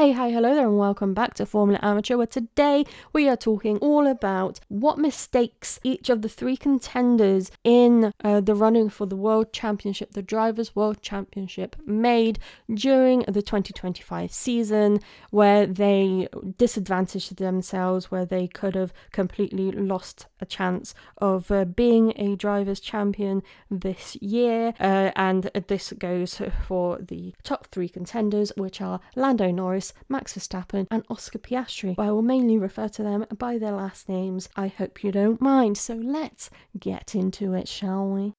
Hey, hi, hello there, and welcome back to Formula Amateur, where today we are talking all about what mistakes each of the three contenders in the running for the World Championship, the Drivers' World Championship, made during the 2025 season, where they disadvantaged themselves, where they could have completely lost a chance of being a Drivers' Champion this year. And this goes for the top three contenders, which are Lando Norris, Max Verstappen and Oscar Piastri, but I will mainly refer to them by their last names. I hope you don't mind. So let's get into it, shall we?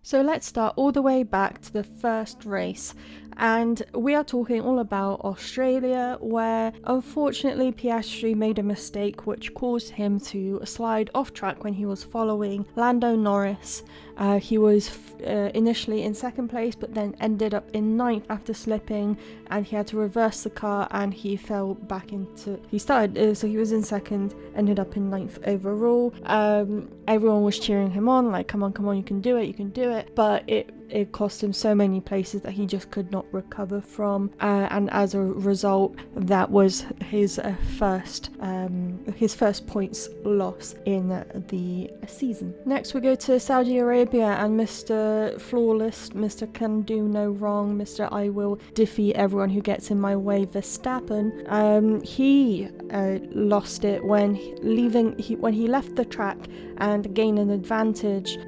So let's start all the way back to the first race, and we are talking all about Australia, where unfortunately Piastri made a mistake which caused him to slide off track when he was following Lando Norris. He was initially in second place, but then ended up in ninth after slipping, and he had to reverse the car, and he fell back into... so he was in second, ended up in ninth overall. Everyone was cheering him on, like, come on, you can do it, but it cost him so many places that he just could not recover from, and as a result, that was his first points loss in the season. Next we go to Saudi Arabia, and Mr. Flawless, Mr. Can Do No Wrong, Mr. I Will Defeat Everyone Who Gets in My Way, Verstappen, he lost it when he left the track and gained an advantage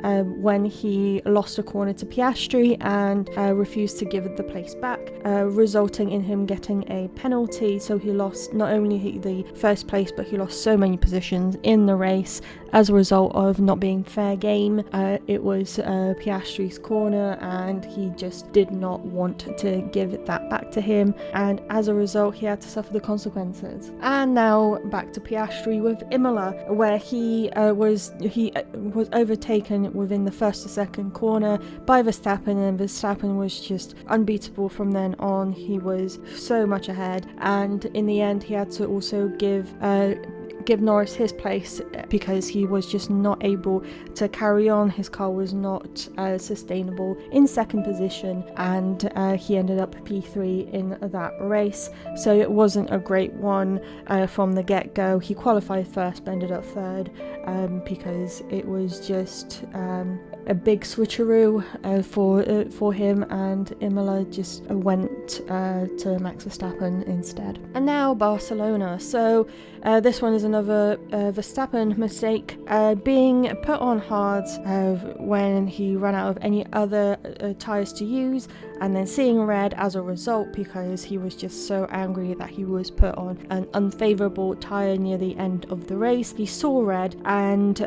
when he lost a corner to Piastri and refused to give the place back, resulting in him getting a penalty. So he lost not only the first place, but he lost so many positions in the race as a result of not being fair game. It was Piastri's corner, and he just did not want to give that back to him, and as a result he had to suffer the consequences. And now back to Piastri with Imola, where he was overtaken within the first or second corner by Verstappen, and Verstappen was just unbeatable from then on. He was so much ahead, and in the end he had to also give Norris his place because he was just not able to carry on. His car was not sustainable in second position, and he ended up P3 in that race. So it wasn't a great one from the get-go. He qualified first but ended up third because it was just a big switcheroo for him, and Imola just went to Max Verstappen instead. And now Barcelona. So this one is another Verstappen mistake, being put on hards when he ran out of any other tyres to use, and then seeing red as a result because he was just so angry that he was put on an unfavourable tyre near the end of the race. He saw red and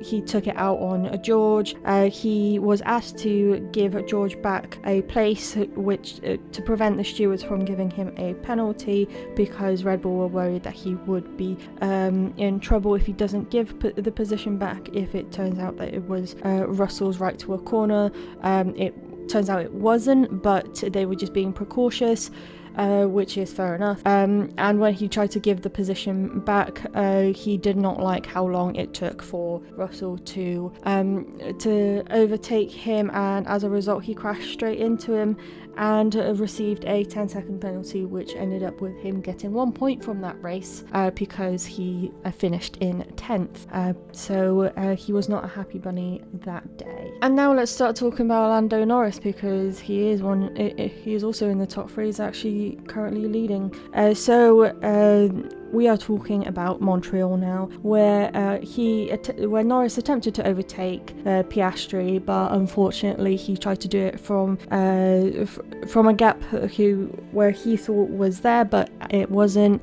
he took it out on George. He was asked to give George back a place, which to prevent the stewards from giving him a penalty, because Red Bull were worried that he would be in trouble if he doesn't give the position back if it turns out that it was Russell's right to a corner. It turns out it wasn't, but they were just being precautious, which is fair enough. And when he tried to give the position back, he did not like how long it took for Russell to overtake him, and as a result he crashed straight into him and received a 10-second penalty, which ended up with him getting 1 point from that race because he finished in 10th. So he was not a happy bunny that day. And now let's start talking about Lando Norris, because he is also in the top three. He's actually currently leading. We are talking about Montreal now, where Norris attempted to overtake Piastri, but unfortunately he tried to do it from a gap where he thought was there, but it wasn't.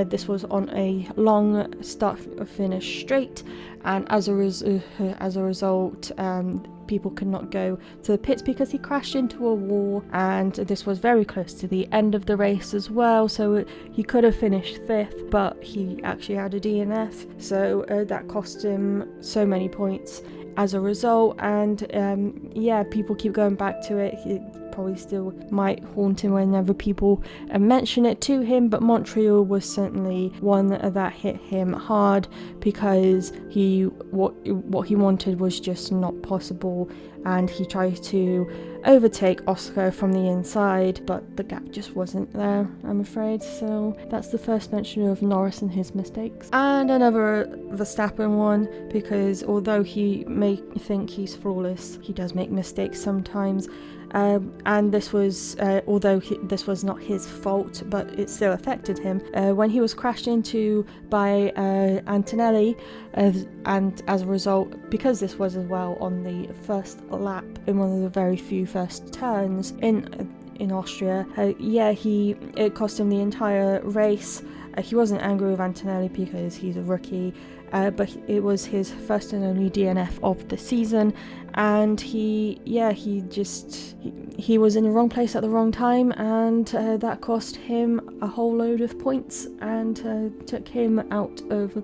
This was on a long start-finish straight, and as a result, people could not go to the pits because he crashed into a wall, and this was very close to the end of the race as well, so he could have finished 5th, but he actually had a DNF, so that cost him so many points as a result. And people keep going back to it. probably still might haunt him whenever people mention it to him, but Montreal was certainly one that hit him hard because what he wanted was just not possible, and he tried to overtake Oscar from the inside, but the gap just wasn't there, I'm afraid. So that's the first mention of Norris and his mistakes. And another Verstappen one, because although he may think he's flawless, he does make mistakes sometimes. And this was, although this was not his fault, but it still affected him. When he was crashed into by Antonelli, and as a result, because this was as well on the first lap in one of the very few first turns in Austria, it cost him the entire race. He wasn't angry with Antonelli because he's a rookie, but it was his first and only DNF of the season, and he was in the wrong place at the wrong time, and that cost him a whole load of points and took him out of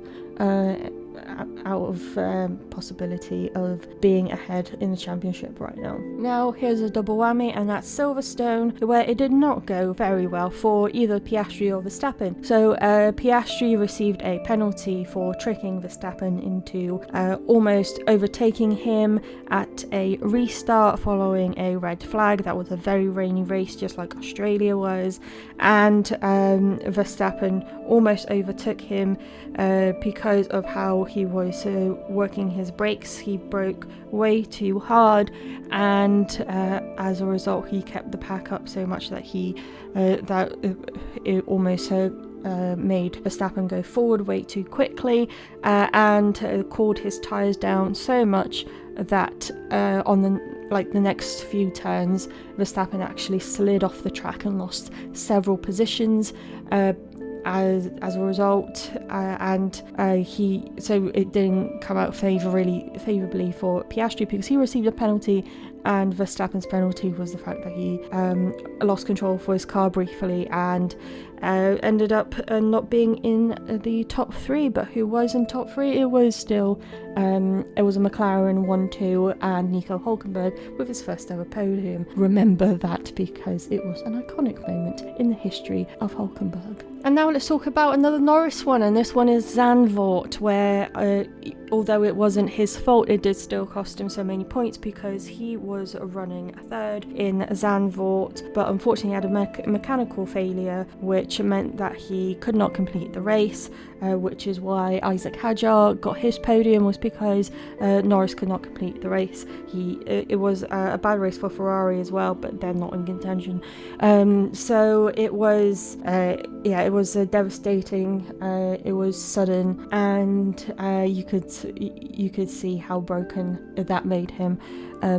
possibility of being ahead in the championship right now. Now here's a double whammy, and that's Silverstone, where it did not go very well for either Piastri or Verstappen. So Piastri received a penalty for tricking Verstappen into almost overtaking him at a restart following a red flag. That was a very rainy race, just like Australia was, and Verstappen almost overtook him because of how he was working his brakes. He broke way too hard, and as a result he kept the pack up so much that it almost made Verstappen go forward way too quickly, and cooled his tyres down so much that on the next few turns Verstappen actually slid off the track and lost several positions as a result, so it didn't come out favourably for Piastri, because he received a penalty, and Verstappen's penalty was the fact that he lost control for his car briefly and ended up not being in the top three. But who was in top three? It was still it was a McLaren 1-2 and Nico Hülkenberg with his first ever podium. Remember that, because it was an iconic moment in the history of Hülkenberg. And now let's talk about another Norris one, and this one is Zandvoort, where although it wasn't his fault, it did still cost him so many points because he was running third in Zandvoort, but unfortunately had a mechanical failure, which meant that he could not complete the race, which is why Isaac Hadjar got his podium, was because Norris could not complete the race. It was a bad race for Ferrari as well, but they're not in contention. So it was it was devastating. It was sudden, and you could see how broken that made him,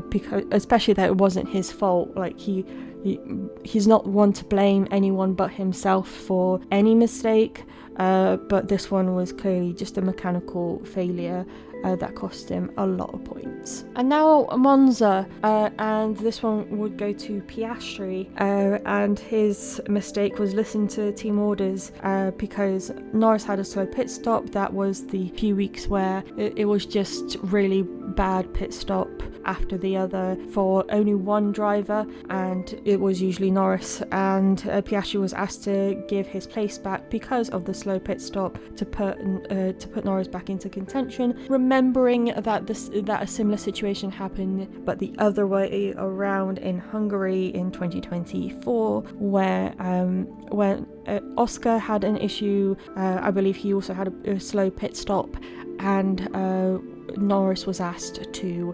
because especially that it wasn't his fault. Like he's not one to blame anyone but himself for any mistake, but this one was clearly just a mechanical failure that cost him a lot of points. And now Monza, and this one would go to Piastri, and his mistake was listening to team orders, because Norris had a slow pit stop. That was the few weeks where it was just really bad pit stop after the other for only one driver, and it was usually Norris, and Piastri was asked to give his place back because of the slow pit stop to put Norris back into contention, remembering that a similar situation happened but the other way around in Hungary in 2024, where when Oscar had an issue. I believe he also had a slow pit stop, and Norris was asked to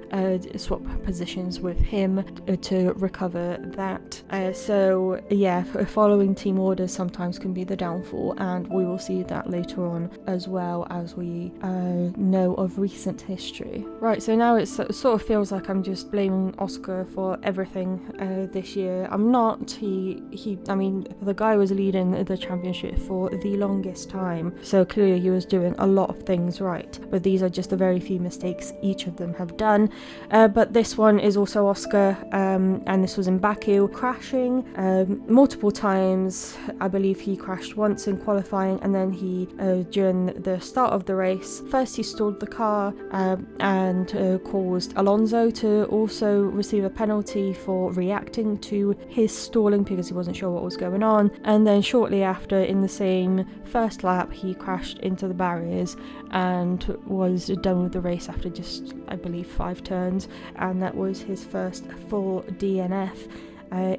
swap positions with him to recover that. So yeah, following team orders sometimes can be the downfall, and we will see that later on as well as we know of recent history. Right, so now it sort of feels like I'm just blaming Oscar for everything this year. I'm not. I mean, the guy was leading the championship for the longest time, so clearly he was doing a lot of things right, but these are just the very few mistakes each of them have done. But this one is also Oscar, and this was in Baku, crashing multiple times. I believe he crashed once in qualifying, and then he, during the start of the race, first he stalled the car and caused Alonso to also receive a penalty for reacting to his stalling because he wasn't sure what was going on. And then shortly after, in the same first lap, he crashed into the barriers and was done with the race after just, I believe, 5 turns, and that was his first full DNF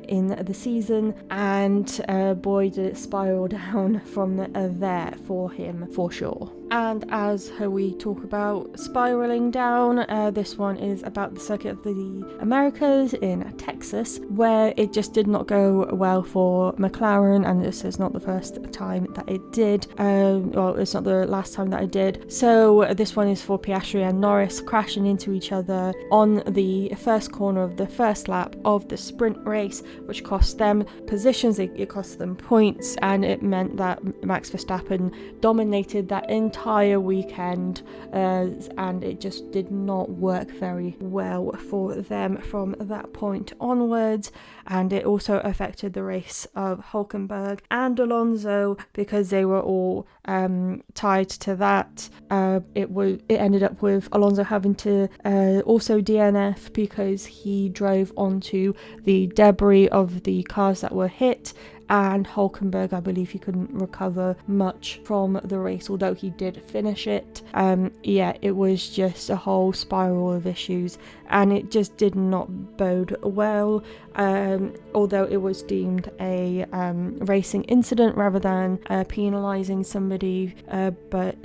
in the season, and boy did it spiral down from there for him, for sure. And as we talk about spiraling down, this one is about the Circuit of the Americas in Texas, where it just did not go well for McLaren, and this is not the first time that it did. Well, it's not the last time that it did. So this one is for Piastri and Norris crashing into each other on the first corner of the first lap of the sprint race, which cost them positions, it cost them points, and it meant that Max Verstappen dominated that entire weekend, and it just did not work very well for them from that point onwards. And it also affected the race of Hülkenberg and Alonso because they were all tied to that. It ended up with Alonso having to also DNF because he drove onto the debris of the cars that were hit, and Hülkenberg, I believe he couldn't recover much from the race, although he did finish it. It was just a whole spiral of issues, and it just did not bode well, although it was deemed a racing incident rather than penalising somebody, but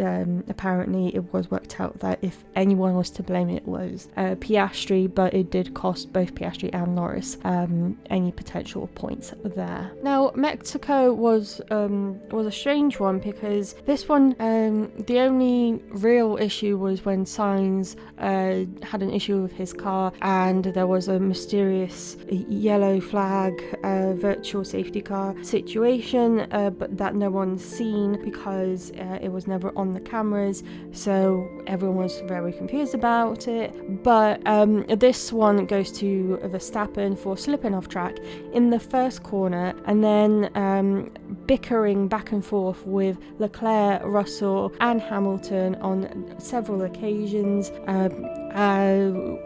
apparently it was worked out that if anyone was to blame, it was Piastri, but it did cost both Piastri and Norris any potential points there. Now, Mexico was a strange one because this one, the only real issue was when Sainz had an issue with his car, and there was a mysterious yellow flag virtual safety car situation, but that no one's seen because it was never on the cameras, so everyone was very confused about it. But this one goes to Verstappen for slipping off track in the first corner, and then bickering back and forth with Leclerc, Russell and Hamilton on several occasions,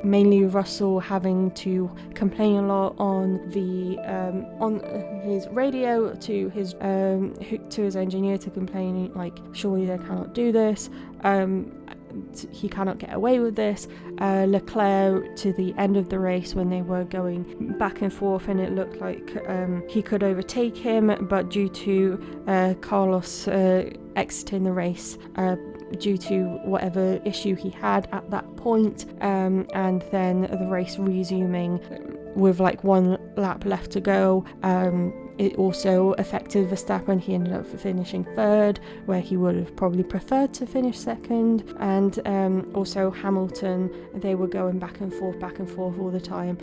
mainly Russell having to complain a lot on his radio to his engineer, to complaining like, surely they cannot do this, he cannot get away with this. Leclerc, to the end of the race when they were going back and forth and it looked like he could overtake him, but due to Carlos exiting the race due to whatever issue he had at that point, and then the race resuming with like 1 lap left to go, it also affected Verstappen. He ended up finishing 3rd, where he would have probably preferred to finish 2nd. And also Hamilton, they were going back and forth all the time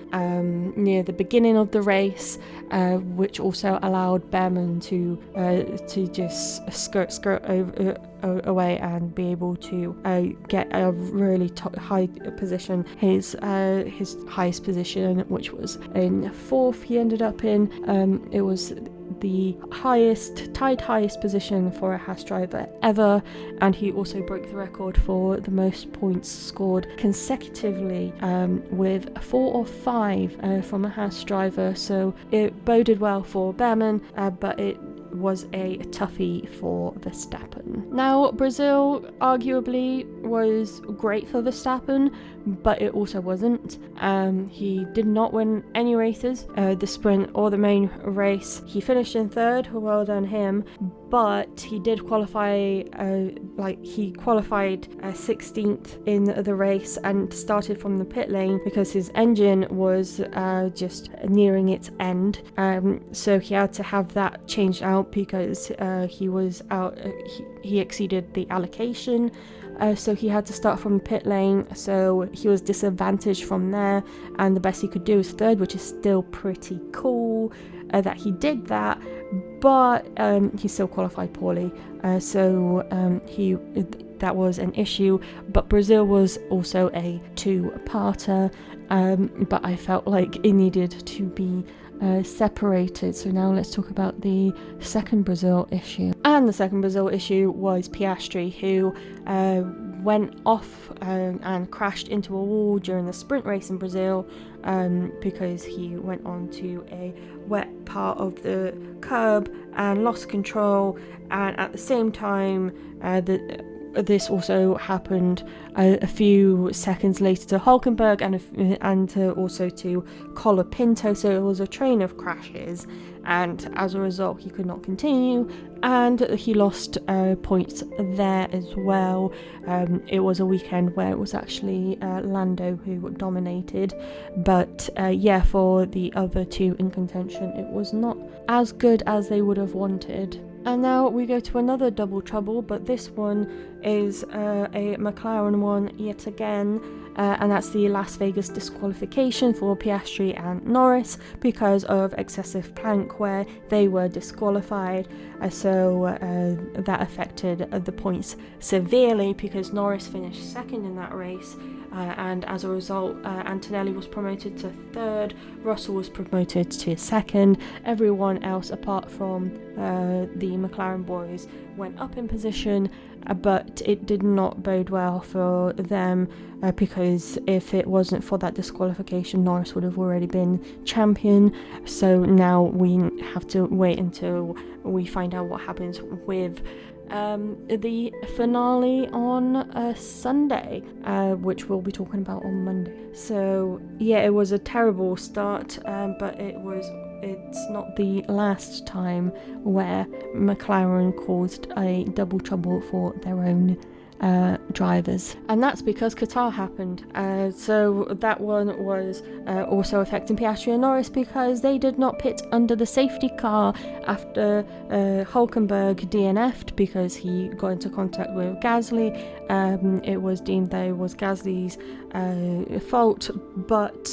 near the beginning of the race, which also allowed Behrman to just skirt away and be able to get a really high position, his highest position, which was in 4th. He ended up in. It was the tied highest position for a Haas driver ever, and he also broke the record for the most points scored consecutively, with 4 or 5 from a Haas driver. So it boded well for Behrman, but it was a toughie for Verstappen. Now, Brazil arguably was great for Verstappen, but it also wasn't. He did not win any races, the sprint or the main race. He finished in 3rd, well done him, but he did qualify, he qualified 16th in the race and started from the pit lane because his engine was just nearing its end. So he had to have that changed out because he was out. He exceeded the allocation. So he had to start from the pit lane, so he was disadvantaged from there, and the best he could do was 3rd, which is still pretty cool that he did that, but he still qualified poorly, so that was an issue, but Brazil was also a two-parter, but I felt like it needed to be separated. So now let's talk about the second Brazil issue. And the second Brazil issue was Piastri, who went off and crashed into a wall during the sprint race in Brazil because he went onto a wet part of the curb and lost control. And at the same time, this also happened a few seconds later to Hülkenberg and also to Colapinto. So it was a train of crashes, and as a result he could not continue, and he lost points there as well. It was a weekend where it was actually Lando who dominated, but for the other two in contention, it was not as good as they would have wanted. And now we go to another double trouble, but this one is a McLaren one yet again, and that's the Las Vegas disqualification for Piastri and Norris because of excessive plank wear. They were disqualified, so that affected the points severely because Norris finished second in that race. And as a result, Antonelli was promoted to third, Russell was promoted to second. Everyone else apart from the McLaren boys went up in position, but it did not bode well for them because if it wasn't for that disqualification, Norris would have already been champion. So now we have to wait until we find out what happens with the finale on Sunday, which we'll be talking about on Monday. So yeah, it was a terrible start, but it's not the last time where McLaren caused a double trouble for their own drivers, and that's because Qatar happened. So that one was also affecting Piastri and Norris because they did not pit under the safety car after Hülkenberg DNF'd because he got into contact with Gasly. It was deemed that it was Gasly's fault, but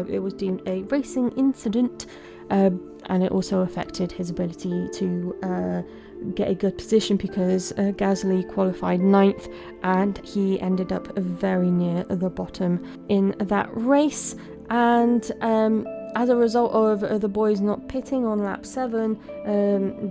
it was deemed a racing incident, and it also affected his ability to get a good position because Gasly qualified 9th and he ended up very near the bottom in that race. And as a result of the boys not pitting on lap 7,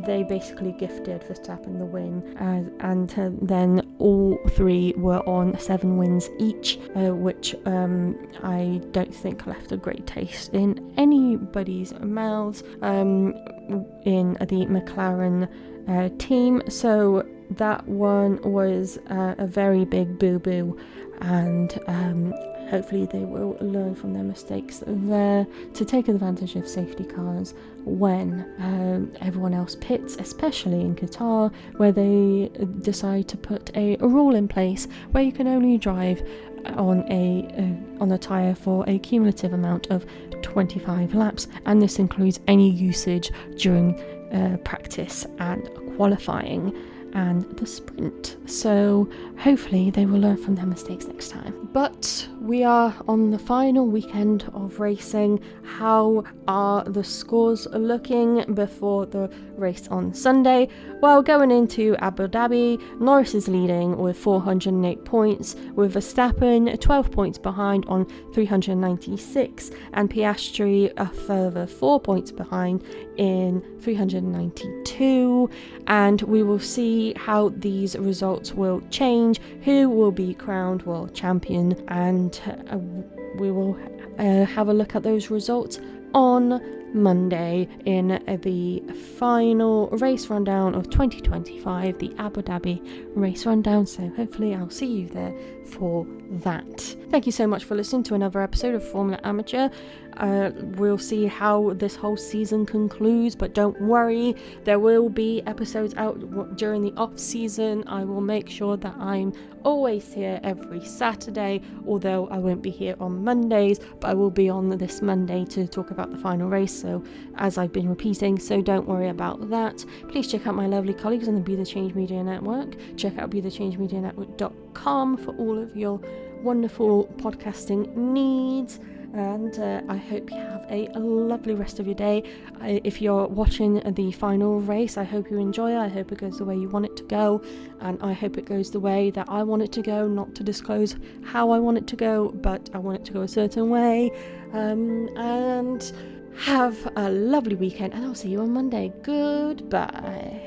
they basically gifted Verstappen the win, and then all three were on 7 wins each, which I don't think left a great taste in anybody's mouths in the McLaren team. So that one was a very big boo-boo, and hopefully they will learn from their mistakes there to take advantage of safety cars when everyone else pits, especially in Qatar, where they decide to put a rule in place where you can only drive on a tyre for a cumulative amount of 25 laps, and this includes any usage during practice and qualifying and the sprint. So hopefully they will learn from their mistakes next time. But we are on the final weekend of racing. How are the scores looking before the race on Sunday? Well, going into Abu Dhabi, Norris is leading with 408 points, with Verstappen 12 points behind on 396, and Piastri a further 4 points behind in 392. And we will see how these results will change, who will be crowned world champion, and we will have a look at those results on Monday in the final race rundown of 2025, the Abu Dhabi race rundown. So hopefully I'll see you there for that. Thank you so much for listening to another episode of Formula Amateur. We'll see how this whole season concludes, but don't worry, there will be episodes out during the off season. I will make sure that I'm always here every Saturday, although I won't be here on Mondays, but I will be on this Monday to talk about the final race, so as I've been repeating, so don't worry about that. Please check out my lovely colleagues on the Be The Change Media Network. Check out BeTheChangeMediaNetwork.com for all of your wonderful podcasting needs. and I hope you have a lovely rest of your day. If you're watching the final race, I hope you enjoy it. I hope it goes the way you want it to go, and I hope it goes the way that I want it to go. Not to disclose how I want it to go, but I want it to go a certain way. And have a lovely weekend, and I'll see you on Monday. Goodbye.